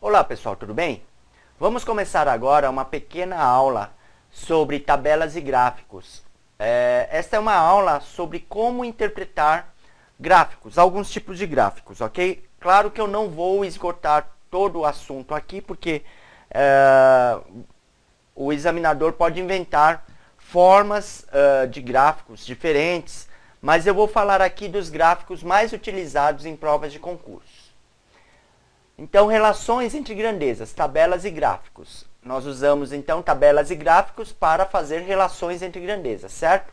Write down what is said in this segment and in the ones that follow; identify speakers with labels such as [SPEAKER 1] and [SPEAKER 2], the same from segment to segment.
[SPEAKER 1] Olá pessoal, tudo bem? Vamos começar agora uma pequena aula sobre tabelas e gráficos. Esta é uma aula sobre como interpretar gráficos, alguns tipos de gráficos, ok? Claro que eu não vou esgotar todo o assunto aqui, porque o examinador pode inventar formas de gráficos diferentes, mas eu vou falar aqui dos gráficos mais utilizados em provas de concurso. Então, relações entre grandezas, tabelas e gráficos. Nós usamos, então, tabelas e gráficos para fazer relações entre grandezas, certo?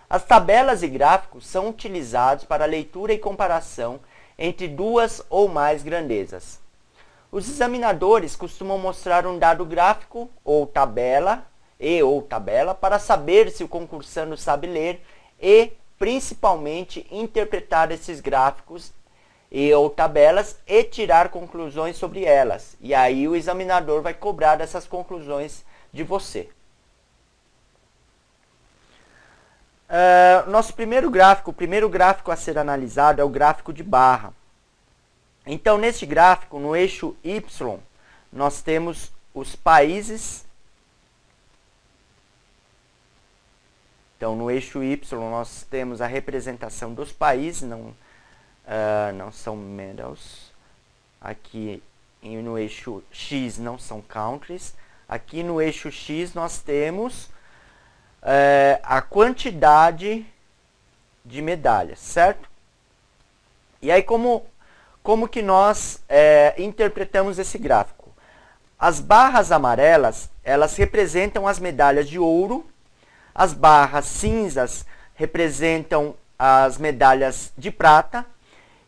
[SPEAKER 1] As tabelas e gráficos são utilizados para leitura e comparação entre duas ou mais grandezas. Os examinadores costumam mostrar um dado gráfico ou tabela para saber se o concursando sabe ler e, principalmente, interpretar esses gráficos ou tabelas e tirar conclusões sobre elas. E aí o examinador vai cobrar essas conclusões de você. Nosso o primeiro gráfico a ser analisado é o gráfico de barra. Então, neste gráfico, no eixo Y, nós temos os países. Então, no eixo Y, nós temos a representação dos países, não são medals. Aqui no eixo X não são countries. Aqui no eixo X nós temos a quantidade de medalhas, certo? E aí como que nós interpretamos esse gráfico? As barras amarelas, elas representam as medalhas de ouro. As barras cinzas representam as medalhas de prata.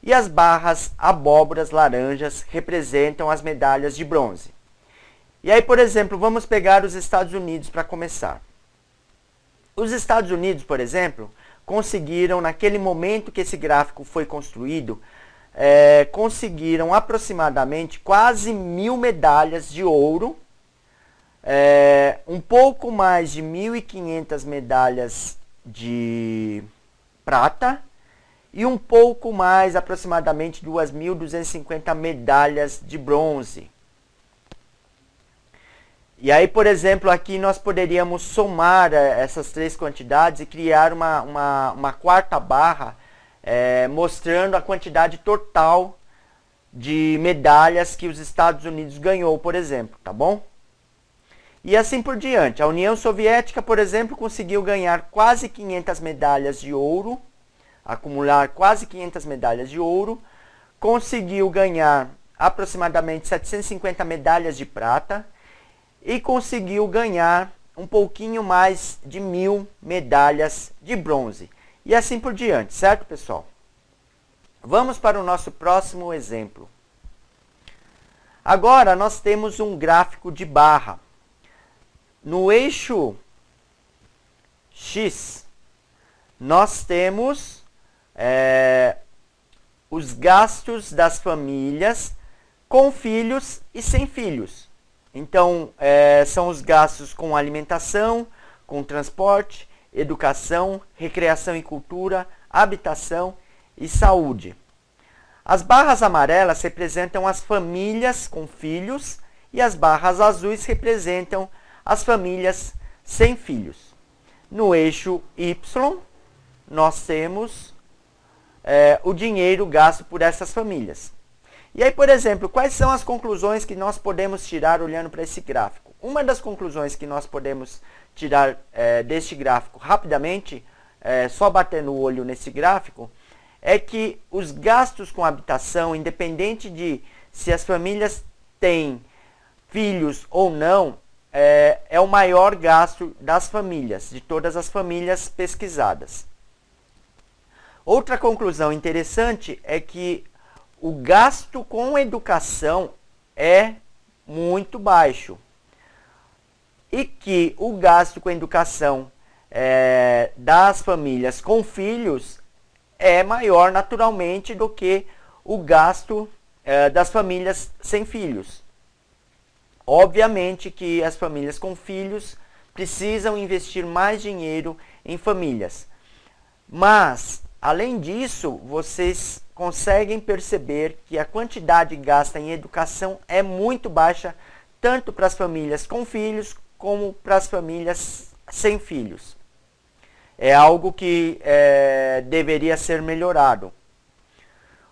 [SPEAKER 1] E as barras abóboras laranjas representam as medalhas de bronze. E aí, por exemplo, vamos pegar os Estados Unidos para começar. Os Estados Unidos, por exemplo, conseguiram, naquele momento que esse gráfico foi construído, conseguiram aproximadamente quase 1000 medalhas de ouro, um pouco mais de 1.500 medalhas de prata, e um pouco mais, aproximadamente 2.250 medalhas de bronze. E aí, por exemplo, aqui nós poderíamos somar essas três quantidades e criar uma quarta barra, mostrando a quantidade total de medalhas que os Estados Unidos ganhou, por exemplo, tá bom? E assim por diante. A União Soviética, por exemplo, conseguiu ganhar quase 500 medalhas de ouro, acumular quase 500 medalhas de ouro, conseguiu ganhar aproximadamente 750 medalhas de prata e conseguiu ganhar um pouquinho mais de 1000 medalhas de bronze. E assim por diante, certo, pessoal? Vamos para o nosso próximo exemplo. Agora nós temos um gráfico de barra. No eixo X, nós temos os gastos das famílias com filhos e sem filhos. Então, são os gastos com alimentação, com transporte, educação, recreação e cultura, habitação e saúde. As barras amarelas representam as famílias com filhos e as barras azuis representam as famílias sem filhos. No eixo Y, nós temos o dinheiro gasto por essas famílias. E aí, por exemplo, quais são as conclusões que nós podemos tirar olhando para esse gráfico? Uma das conclusões que nós podemos tirar deste gráfico rapidamente, só batendo o olho nesse gráfico, é que os gastos com habitação, independente de se as famílias têm filhos ou não, é o maior gasto das famílias, de todas as famílias pesquisadas. Outra conclusão interessante é que o gasto com educação é muito baixo e que o gasto com educação das famílias com filhos é maior naturalmente do que o gasto das famílias sem filhos. Obviamente que as famílias com filhos precisam investir mais dinheiro em famílias, mas além disso, vocês conseguem perceber que a quantidade gasta em educação é muito baixa, tanto para as famílias com filhos como para as famílias sem filhos. É algo que deveria ser melhorado.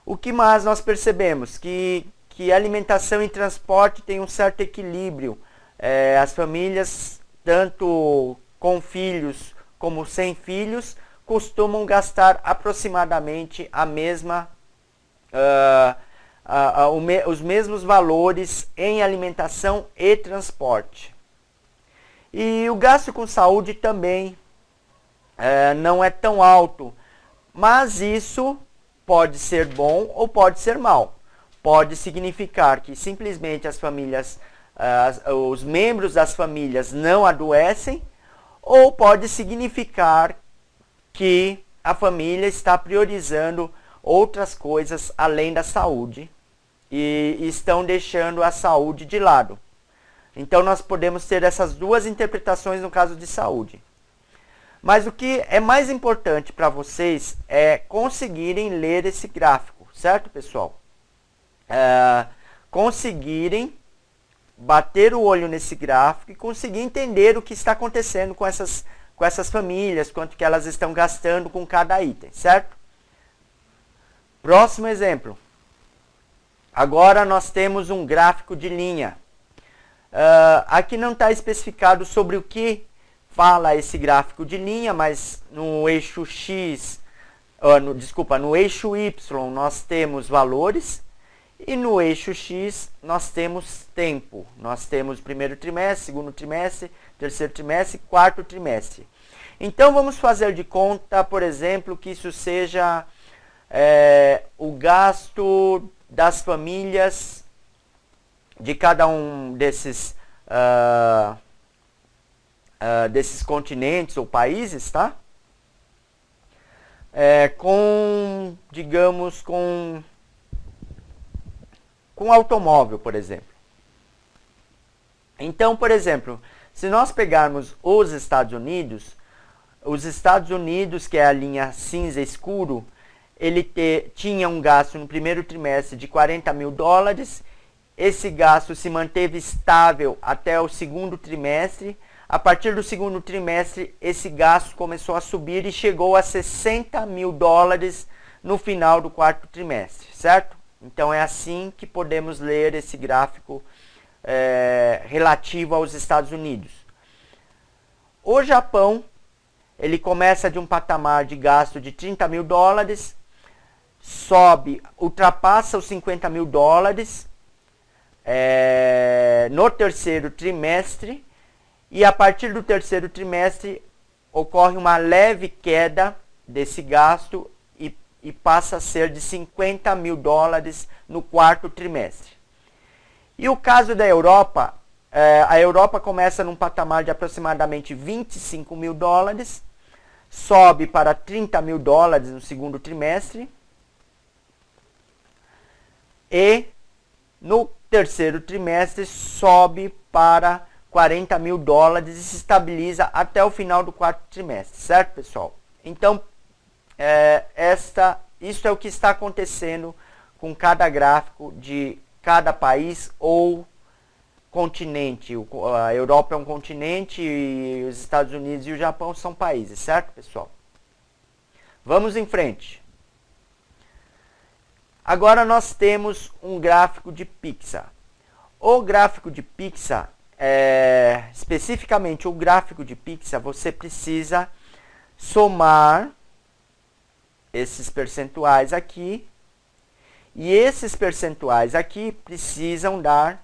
[SPEAKER 1] O que mais nós percebemos? Que alimentação e transporte tem um certo equilíbrio. As famílias, tanto com filhos como sem filhos, costumam gastar aproximadamente os mesmos valores em alimentação e transporte. E o gasto com saúde também não é tão alto, mas isso pode ser bom ou pode ser mal. Pode significar que simplesmente as famílias, os membros das famílias não adoecem, ou pode significar que a família está priorizando outras coisas além da saúde e estão deixando a saúde de lado. Então nós podemos ter essas duas interpretações no caso de saúde. Mas o que é mais importante para vocês é conseguirem ler esse gráfico, certo, pessoal? Conseguirem bater o olho nesse gráfico e conseguir entender o que está acontecendo com essas famílias, quanto que elas estão gastando com cada item, certo? Próximo exemplo. Agora nós temos um gráfico de linha. Aqui não está especificado sobre o que fala esse gráfico de linha, mas no eixo X, no eixo Y nós temos valores e no eixo X nós temos tempo. Nós temos primeiro trimestre, segundo trimestre, terceiro trimestre e quarto trimestre. Então vamos fazer de conta, por exemplo, que isso seja o gasto das famílias de cada um desses continentes ou países, tá? Digamos, com automóvel, por exemplo. Então, por exemplo, se nós pegarmos os Estados Unidos, que é a linha cinza escuro, ele tinha um gasto no primeiro trimestre de $40 mil. Esse gasto se manteve estável até o segundo trimestre. A partir do segundo trimestre, esse gasto começou a subir e chegou a $60 mil no final do quarto trimestre, certo? Então é assim que podemos ler esse gráfico relativo aos Estados Unidos. O Japão, ele começa de um patamar de gasto de $30 mil, ultrapassa os $50 mil no terceiro trimestre, e a partir do terceiro trimestre ocorre uma leve queda desse gasto e passa a ser de $50 mil no quarto trimestre. E o caso da Europa, a Europa começa num patamar de aproximadamente $25 mil, sobe para $30 mil no segundo trimestre, e no terceiro trimestre sobe para $40 mil e se estabiliza até o final do quarto trimestre, certo, pessoal? Então, isso é o que está acontecendo com cada gráfico de cada país ou continente. A Europa é um continente e os Estados Unidos e o Japão são países, certo, pessoal? Vamos em frente. Agora nós temos um gráfico de pizza. O gráfico de pizza, especificamente o gráfico de pizza, você precisa somar esses percentuais aqui. E esses percentuais aqui precisam dar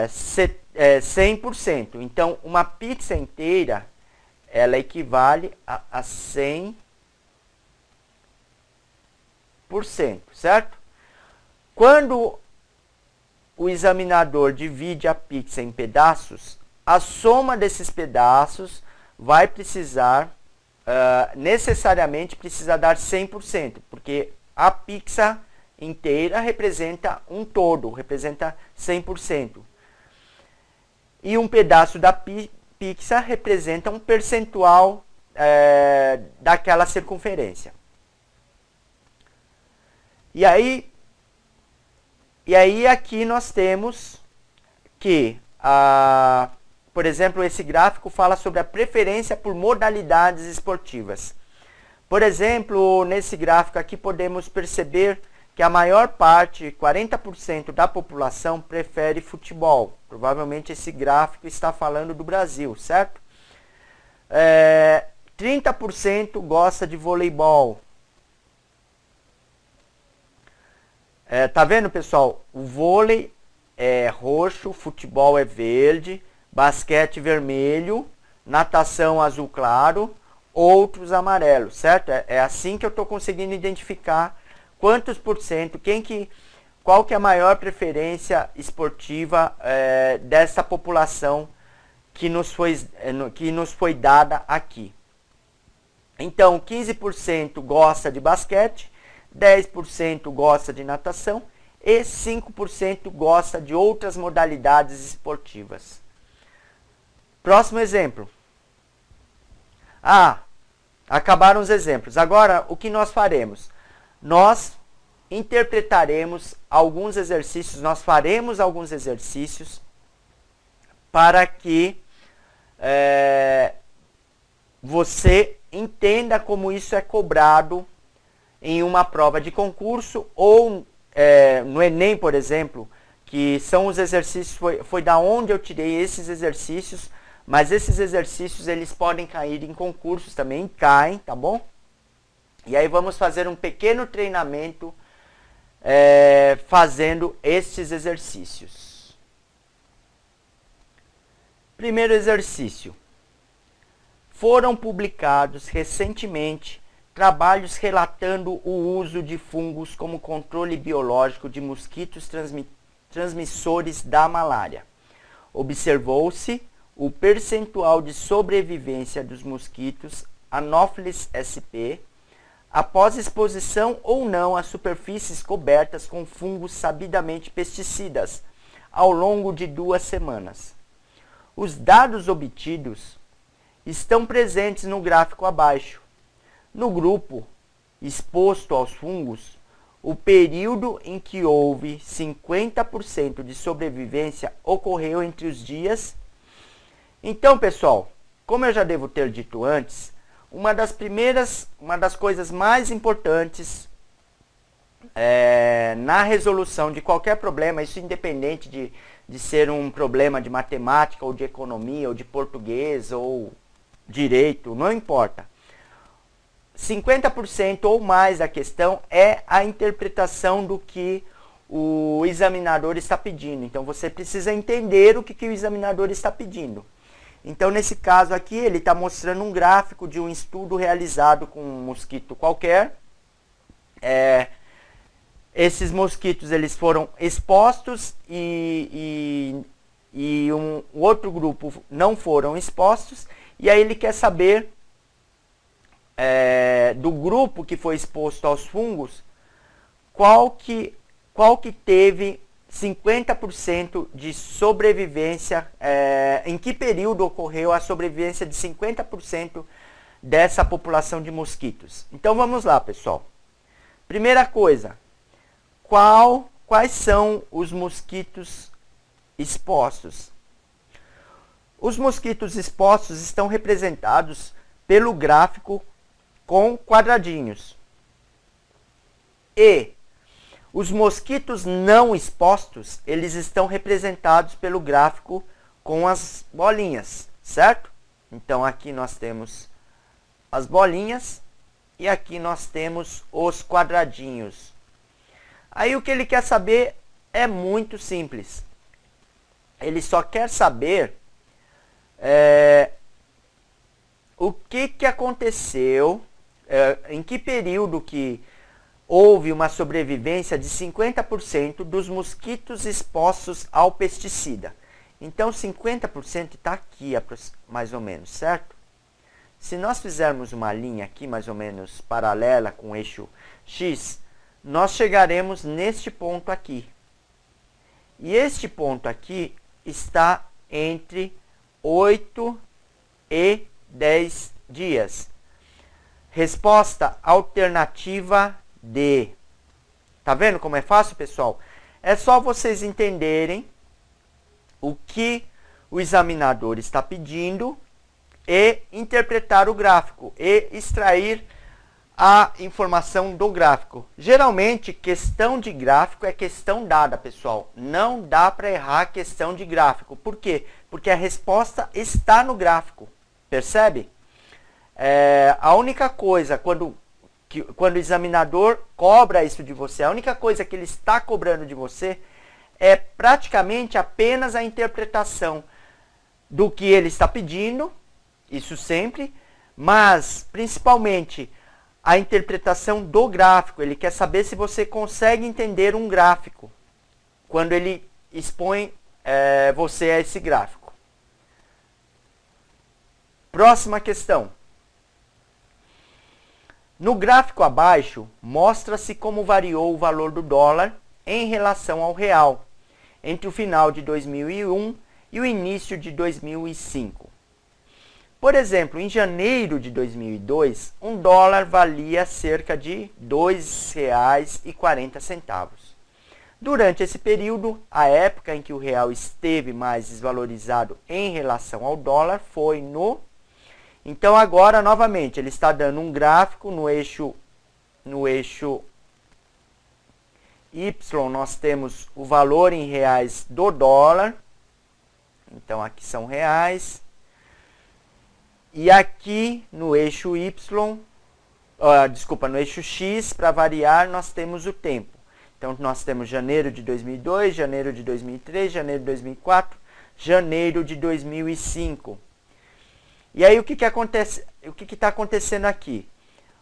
[SPEAKER 1] 100%. Então, uma pizza inteira, ela equivale a 100%, certo? Quando o examinador divide a pizza em pedaços, a soma desses pedaços vai precisar, necessariamente precisa dar 100%, porque a pizza inteira representa um todo, representa 100%. E um pedaço da pizza representa um percentual daquela circunferência. E aí aqui nós temos que, por exemplo, esse gráfico fala sobre a preferência por modalidades esportivas. Por exemplo, nesse gráfico aqui podemos perceber que a maior parte, 40% da população, prefere futebol. Provavelmente esse gráfico está falando do Brasil, certo? 30% gosta de voleibol. Tá vendo, pessoal? O vôlei é roxo, futebol é verde, basquete vermelho, natação azul claro, outros amarelos, certo? É assim que eu estou conseguindo identificar quantos por cento, qual que é a maior preferência esportiva dessa população que nos foi dada aqui. Então, 15% gosta de basquete, 10% gosta de natação e 5% gosta de outras modalidades esportivas. Próximo exemplo. Acabaram os exemplos. Agora, o que nós faremos? Nós interpretaremos alguns exercícios, nós faremos alguns exercícios para que você entenda como isso é cobrado em uma prova de concurso ou no Enem, por exemplo, que são os exercícios, foi da onde eu tirei esses exercícios, mas esses exercícios eles podem cair em concursos também, caem, tá bom? E aí vamos fazer um pequeno treinamento fazendo estes exercícios. Primeiro exercício. Foram publicados recentemente trabalhos relatando o uso de fungos como controle biológico de mosquitos transmissores da malária. Observou-se o percentual de sobrevivência dos mosquitos Anopheles sp após exposição ou não a superfícies cobertas com fungos sabidamente pesticidas ao longo de 2 semanas. Os dados obtidos estão presentes no gráfico abaixo. No grupo exposto aos fungos, o período em que houve 50% de sobrevivência ocorreu entre os dias. Então, pessoal, como eu já devo ter dito antes, uma das coisas mais importantes na resolução de qualquer problema, isso independente de ser um problema de matemática, ou de economia, ou de português, ou direito, não importa. 50% ou mais da questão é a interpretação do que o examinador está pedindo. Então, você precisa entender o que o examinador está pedindo. Então, nesse caso aqui, ele está mostrando um gráfico de um estudo realizado com um mosquito qualquer. Esses mosquitos eles foram expostos e um outro grupo não foram expostos. E aí ele quer saber do grupo que foi exposto aos fungos, qual que teve 50% de sobrevivência, em que período ocorreu a sobrevivência de 50% dessa população de mosquitos. Então vamos lá, pessoal. Primeira coisa, quais são os mosquitos expostos? Os mosquitos expostos estão representados pelo gráfico com quadradinhos. E os mosquitos não expostos, eles estão representados pelo gráfico com as bolinhas, certo? Então aqui nós temos as bolinhas e aqui nós temos os quadradinhos. Aí o que ele quer saber é muito simples. Ele só quer saber o que aconteceu, em que período que houve uma sobrevivência de 50% dos mosquitos expostos ao pesticida. Então, 50% está aqui, mais ou menos, certo? Se nós fizermos uma linha aqui, mais ou menos, paralela com o eixo X, nós chegaremos neste ponto aqui. E este ponto aqui está entre 8 e 10 dias. Resposta alternativa D. Tá vendo como é fácil, pessoal? É só vocês entenderem o que o examinador está pedindo e interpretar o gráfico e extrair a informação do gráfico. Geralmente, questão de gráfico é questão dada, pessoal. Não dá para errar questão de gráfico. Por quê? Porque a resposta está no gráfico. Percebe? A única coisa, quando o examinador cobra isso de você, a única coisa que ele está cobrando de você é praticamente apenas a interpretação do que ele está pedindo, isso sempre, mas principalmente a interpretação do gráfico. Ele quer saber se você consegue entender um gráfico quando ele expõe você a esse gráfico. Próxima questão. No gráfico abaixo, mostra-se como variou o valor do dólar em relação ao real entre o final de 2001 e o início de 2005. Por exemplo, em janeiro de 2002, um dólar valia cerca de R$ 2,40. Durante esse período, a época em que o real esteve mais desvalorizado em relação ao dólar foi no... Então agora, novamente, ele está dando um gráfico no eixo Y, nós temos o valor em reais do dólar. Então aqui são reais. E aqui no eixo Y, no eixo X, para variar, nós temos o tempo. Então nós temos janeiro de 2002, janeiro de 2003, janeiro de 2004, janeiro de 2005. E aí o que acontece? O que está acontecendo aqui?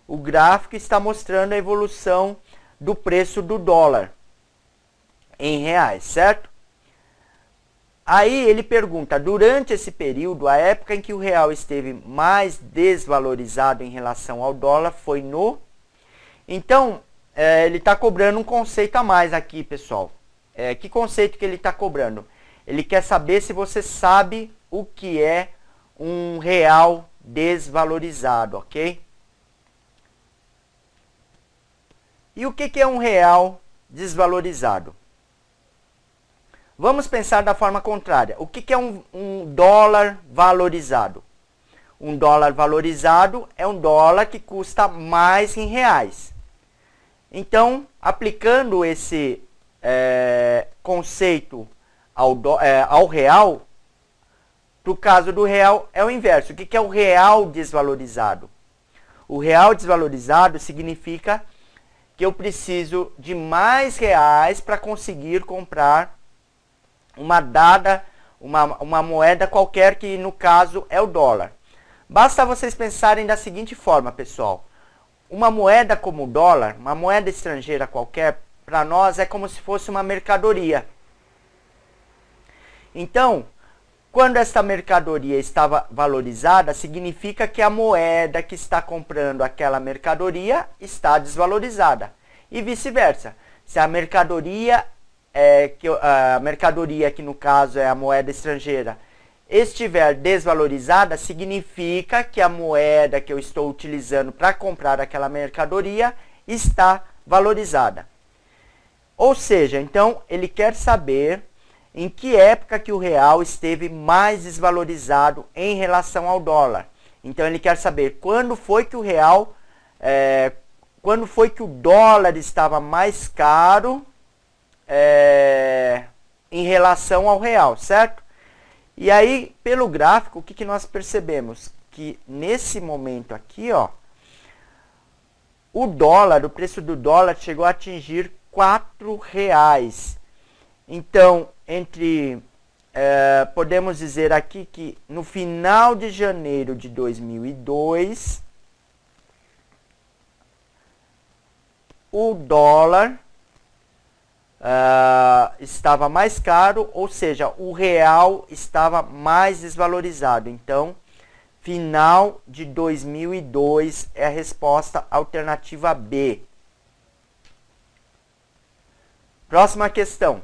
[SPEAKER 1] O gráfico está mostrando a evolução do preço do dólar em reais, certo? Aí ele pergunta, durante esse período, a época em que o real esteve mais desvalorizado em relação ao dólar foi no... Então, ele está cobrando um conceito a mais aqui, pessoal. Que conceito que ele está cobrando? Ele quer saber se você sabe o que é um real desvalorizado, ok? E o que é um real desvalorizado? Vamos pensar da forma contrária. O que é um dólar valorizado? Um dólar valorizado é um dólar que custa mais em reais. Então, aplicando esse conceito ao real, para o caso do real é o inverso. O que é o real desvalorizado? O real desvalorizado significa que eu preciso de mais reais para conseguir comprar uma moeda qualquer, que no caso é o dólar. Basta vocês pensarem da seguinte forma, pessoal. Uma moeda como o dólar, uma moeda estrangeira qualquer, para nós é como se fosse uma mercadoria. Então, quando esta mercadoria estava valorizada, significa que a moeda que está comprando aquela mercadoria está desvalorizada. E vice-versa. Se a mercadoria que no caso é a moeda estrangeira, estiver desvalorizada, significa que a moeda que eu estou utilizando para comprar aquela mercadoria está valorizada. Ou seja, então ele quer saber em que época que o real esteve mais desvalorizado em relação ao dólar. Então ele quer saber quando foi que o real, quando foi que o dólar estava mais caro em relação ao real, certo? E aí, pelo gráfico, o que nós percebemos? Que nesse momento aqui, o preço do dólar chegou a atingir R$ 4,00. Então, podemos dizer aqui que no final de janeiro de 2002, o dólar estava mais caro, ou seja, o real estava mais desvalorizado. Então, final de 2002 é a resposta alternativa B. Próxima questão.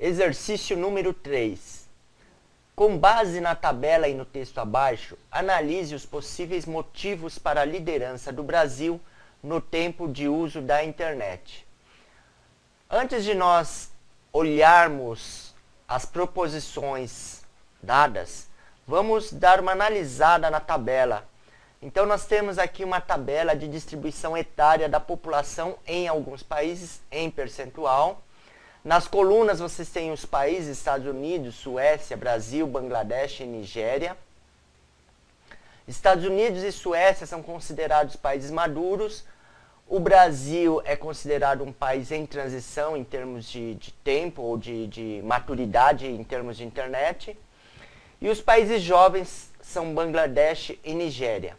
[SPEAKER 1] Exercício número 3. Com base na tabela e no texto abaixo, analise os possíveis motivos para a liderança do Brasil no tempo de uso da internet. Antes de nós olharmos as proposições dadas, vamos dar uma analisada na tabela. Então nós temos aqui uma tabela de distribuição etária da população em alguns países em percentual. Nas colunas vocês têm os países: Estados Unidos, Suécia, Brasil, Bangladesh e Nigéria. Estados Unidos e Suécia são considerados países maduros. O Brasil é considerado um país em transição em termos de tempo ou de maturidade em termos de internet. E os países jovens são Bangladesh e Nigéria.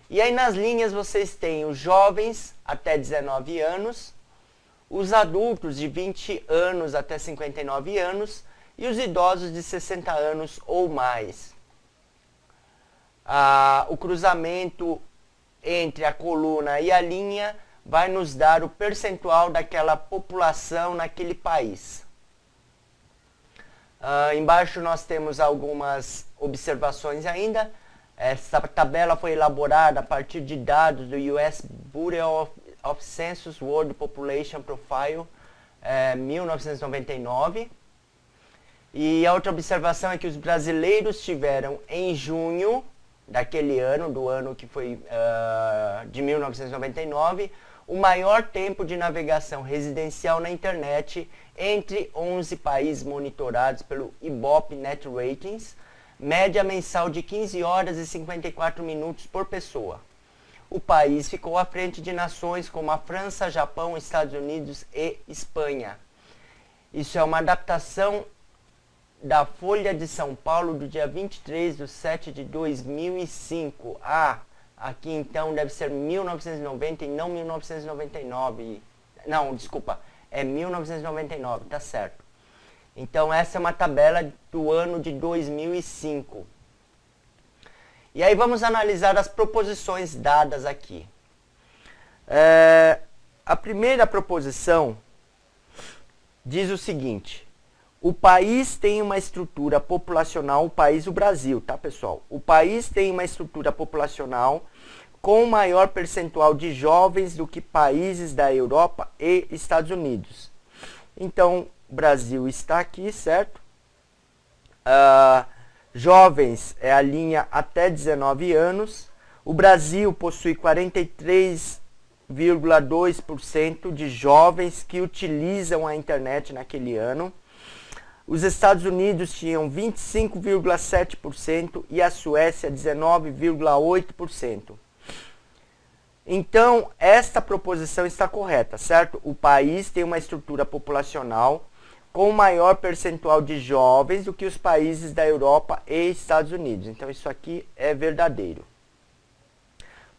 [SPEAKER 1] E aí nas linhas vocês têm os jovens até 19 anos, os adultos de 20 anos até 59 anos e os idosos de 60 anos ou mais. O cruzamento entre a coluna e a linha vai nos dar o percentual daquela população naquele país. Embaixo nós temos algumas observações ainda. Essa tabela foi elaborada a partir de dados do US Bureau of Census World Population Profile 1999. E a outra observação é que os brasileiros tiveram em junho daquele ano, do ano que foi de 1999, o maior tempo de navegação residencial na internet entre 11 países monitorados pelo Ibope Net Ratings, média mensal de 15 horas e 54 minutos por pessoa. O país ficou à frente de nações como a França, Japão, Estados Unidos e Espanha. Isso é uma adaptação da Folha de São Paulo do dia 23/7/2005. Aqui então deve ser 1990 e não 1999. Não, desculpa, é 1999, tá certo. Então essa é uma tabela do ano de 2005. E aí vamos analisar as proposições dadas aqui. A primeira proposição diz o seguinte: o país tem uma estrutura populacional, o Brasil, tá pessoal? O país tem uma estrutura populacional com maior percentual de jovens do que países da Europa e Estados Unidos. Então, o Brasil está aqui, certo? Jovens é a linha até 19 anos. O Brasil possui 43,2% de jovens que utilizam a internet naquele ano. Os Estados Unidos tinham 25,7% e a Suécia 19,8%. Então, esta proposição está correta, certo? O país tem uma estrutura populacional com maior percentual de jovens do que os países da Europa e Estados Unidos. Então, isso aqui é verdadeiro.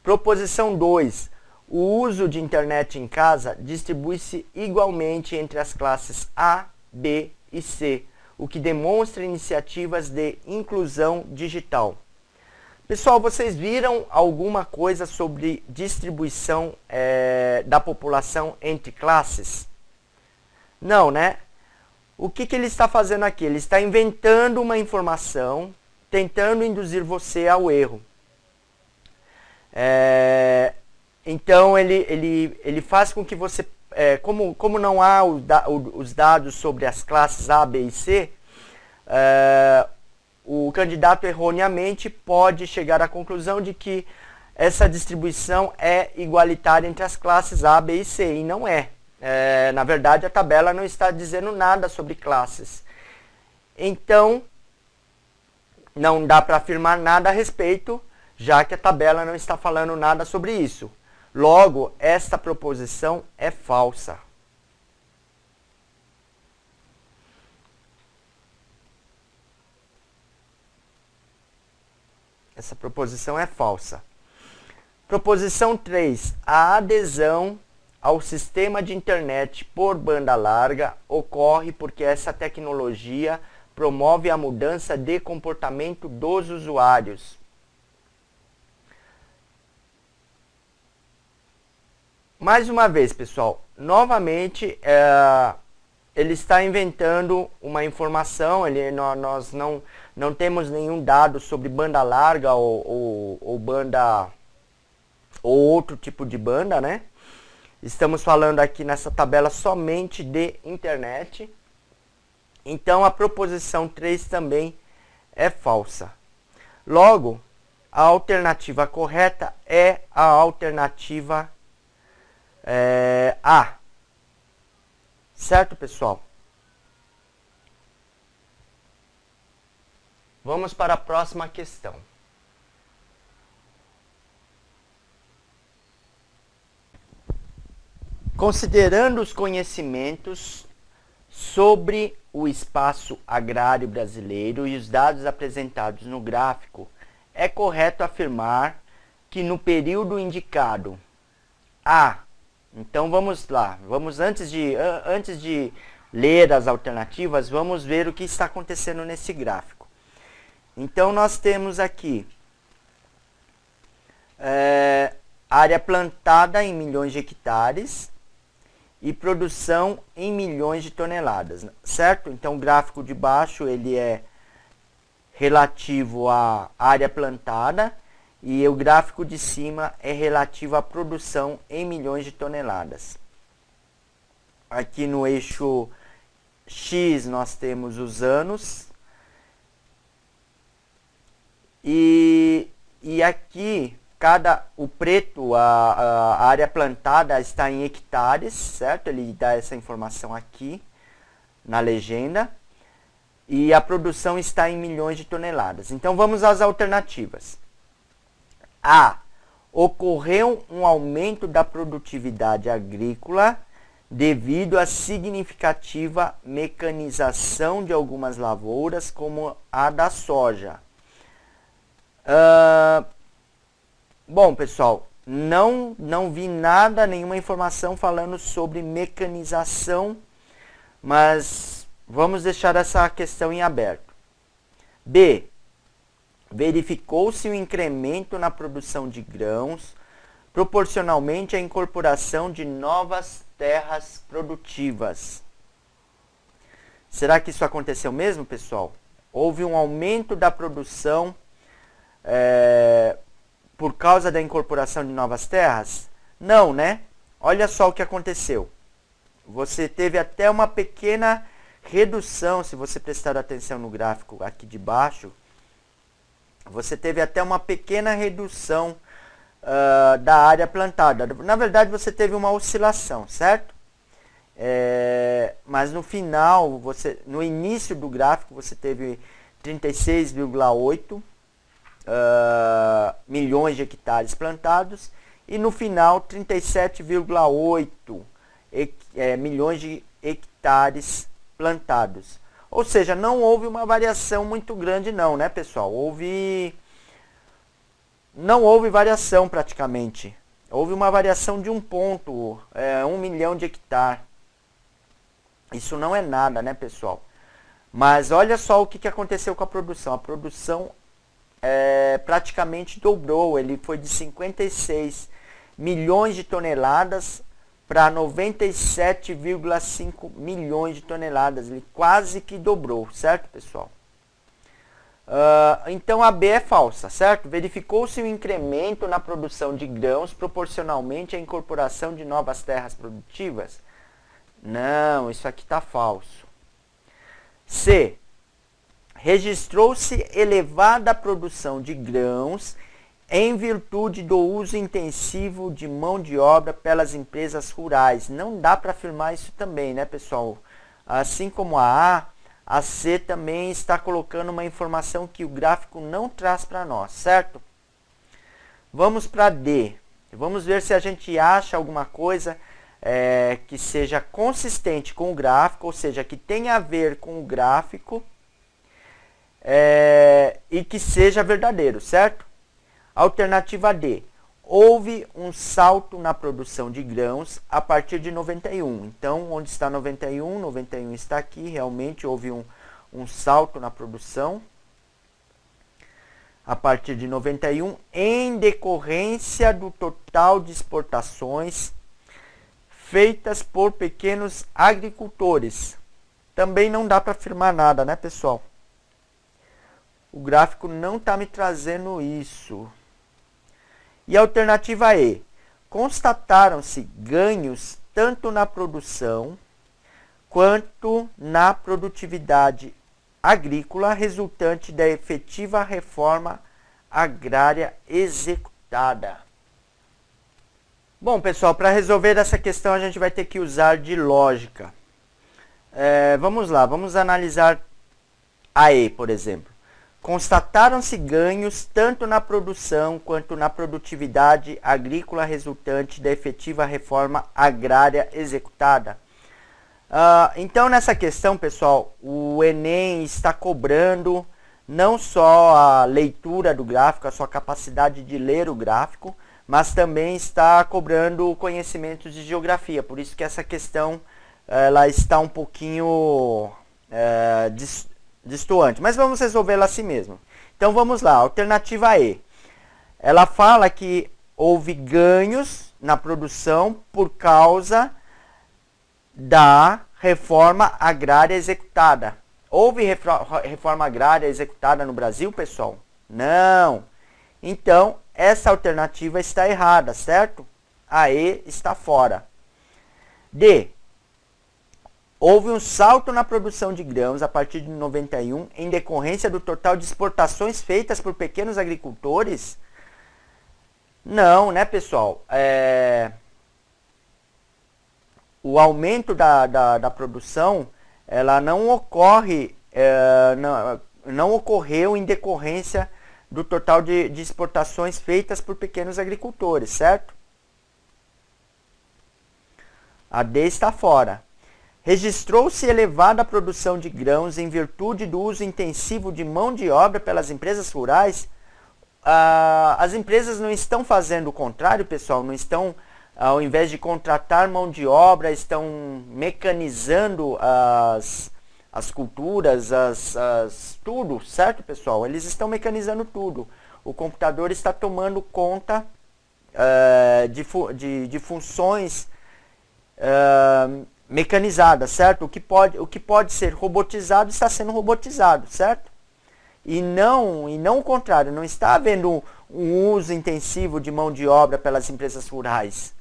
[SPEAKER 1] Proposição 2. O uso de internet em casa distribui-se igualmente entre as classes A, B e C, o que demonstra iniciativas de inclusão digital. Pessoal, vocês viram alguma coisa sobre distribuição da população entre classes? Não, né? O que ele está fazendo aqui? Ele está inventando uma informação, tentando induzir você ao erro. Então, ele faz com que você... como não há os dados sobre as classes A, B e C, o candidato erroneamente pode chegar à conclusão de que essa distribuição é igualitária entre as classes A, B e C, e não é. Na verdade, a tabela não está dizendo nada sobre classes. Então, não dá para afirmar nada a respeito, já que a tabela não está falando nada sobre isso. Logo, esta proposição é falsa. Essa proposição é falsa. Proposição 3. A adesão ao sistema de internet por banda larga ocorre porque essa tecnologia promove a mudança de comportamento dos usuários. Mais uma vez, pessoal, novamente ele está inventando uma informação. Nós não temos nenhum dado sobre banda larga ou banda ou outro tipo de banda, né? Estamos falando aqui nessa tabela somente de internet. Então a proposição 3 também é falsa. Logo, a alternativa correta é a alternativa A. Certo, pessoal? Vamos para a próxima questão. Considerando os conhecimentos sobre o espaço agrário brasileiro e os dados apresentados no gráfico, é correto afirmar que no período indicado A. Então vamos lá, antes de ler as alternativas, vamos ver o que está acontecendo nesse gráfico. Então nós temos aqui área plantada em milhões de hectares e produção em milhões de toneladas, certo? Então o gráfico de baixo ele é relativo à área plantada e o gráfico de cima é relativo à produção em milhões de toneladas. Aqui no eixo X nós temos os anos e aqui o preto, a área plantada está em hectares, certo? Ele dá essa informação aqui na legenda. E a produção está em milhões de toneladas. Então vamos às alternativas. A. Ocorreu um aumento da produtividade agrícola devido à significativa mecanização de algumas lavouras, como a da soja. Bom, pessoal, não vi nenhuma informação falando sobre mecanização, mas vamos deixar essa questão em aberto. B. Verificou-se um incremento na produção de grãos, proporcionalmente à incorporação de novas terras produtivas. Será que isso aconteceu mesmo, pessoal? Houve um aumento da produção por causa da incorporação de novas terras? Não, né? Olha só o que aconteceu. Você teve até uma pequena redução, se você prestar atenção no gráfico aqui de baixo, você teve até uma pequena redução da área plantada. Na verdade, você teve uma oscilação, certo? Mas no final, no início do gráfico, você teve 36,8 milhões de hectares plantados e no final 37,8 milhões de hectares plantados. Ou seja, não houve uma variação muito grande não, né, pessoal? Não houve variação praticamente. Houve uma variação de 1 ponto, 1 milhão de hectares. Isso não é nada, né, pessoal? Mas olha só o que aconteceu com a produção. A produção praticamente dobrou. Ele foi de 56 milhões de toneladas para 97,5 milhões de toneladas. Ele quase que dobrou, certo, pessoal? Então a B é falsa, certo? Verificou-se um incremento na produção de grãos proporcionalmente à incorporação de novas terras produtivas? Não, isso aqui está falso. C. Registrou-se elevada produção de grãos em virtude do uso intensivo de mão de obra pelas empresas rurais. Não dá para afirmar isso também, né, pessoal? Assim como a C também está colocando uma informação que o gráfico não traz para nós, certo? Vamos para D. Vamos ver se a gente acha alguma coisa que seja consistente com o gráfico, ou seja, que tenha a ver com o gráfico e que seja verdadeiro, certo? Alternativa D. Houve um salto na produção de grãos a partir de 91. Então, onde está 91? 91 está aqui. Realmente houve um salto na produção a partir de 91, em decorrência do total de exportações feitas por pequenos agricultores. Também não dá para afirmar nada, né, pessoal? O gráfico não está me trazendo isso. E a alternativa E. Constataram-se ganhos tanto na produção quanto na produtividade agrícola resultante da efetiva reforma agrária executada. Bom, pessoal, para resolver essa questão a gente vai ter que usar de lógica. Vamos lá, vamos analisar a E, por exemplo. Constataram-se ganhos tanto na produção quanto na produtividade agrícola resultante da efetiva reforma agrária executada. Então, nessa questão, pessoal, o Enem está cobrando não só a leitura do gráfico, a sua capacidade de ler o gráfico, mas também está cobrando conhecimentos de geografia. Por isso que essa questão ela está um pouquinho destoante, mas vamos resolvê-la assim mesmo. Então vamos lá, alternativa E. Ela fala que houve ganhos na produção por causa da reforma agrária executada. Houve reforma agrária executada no Brasil, pessoal? Não. Então, essa alternativa está errada, certo? A E está fora. D. Houve um salto na produção de grãos a partir de 91 em decorrência do total de exportações feitas por pequenos agricultores? Não, né, pessoal? O aumento da produção ela não ocorre, não ocorreu em decorrência do total de exportações feitas por pequenos agricultores, certo? A D está fora. Registrou-se elevada produção de grãos em virtude do uso intensivo de mão de obra pelas empresas rurais. As empresas não estão fazendo o contrário, pessoal, não estão, ao invés de contratar mão de obra, estão mecanizando as culturas, tudo, certo, pessoal? Eles estão mecanizando tudo. O computador está tomando conta de funções mecanizadas, certo? O que pode ser robotizado está sendo robotizado, certo? E não o contrário, não está havendo um uso intensivo de mão de obra pelas empresas rurais.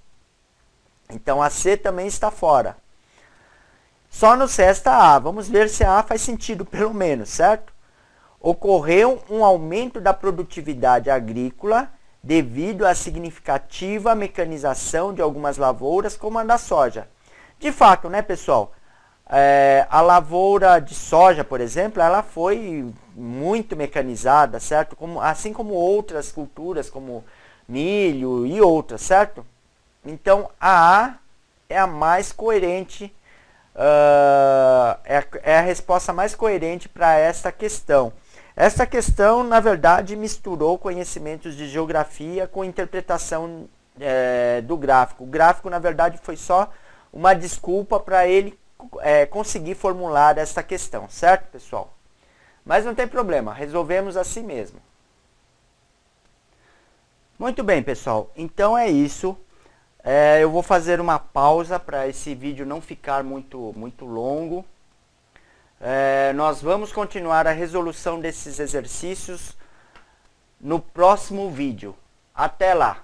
[SPEAKER 1] Então a C também está fora. Só nos resta a A. Vamos ver se a A faz sentido, pelo menos, certo? Ocorreu um aumento da produtividade agrícola devido à significativa mecanização de algumas lavouras, como a da soja. De fato, né, pessoal? A lavoura de soja, por exemplo, ela foi muito mecanizada, certo? Assim como outras culturas, como milho e outras, certo? Então, a A é a mais coerente, é a resposta mais coerente para esta questão. Esta questão, na verdade, misturou conhecimentos de geografia com interpretação do gráfico. O gráfico, na verdade, foi só uma desculpa para ele conseguir formular esta questão, certo, pessoal? Mas não tem problema, resolvemos assim mesmo. Muito bem, pessoal, então é isso. Eu vou fazer uma pausa para esse vídeo não ficar muito longo. Nós vamos continuar a resolução desses exercícios no próximo vídeo. Até lá!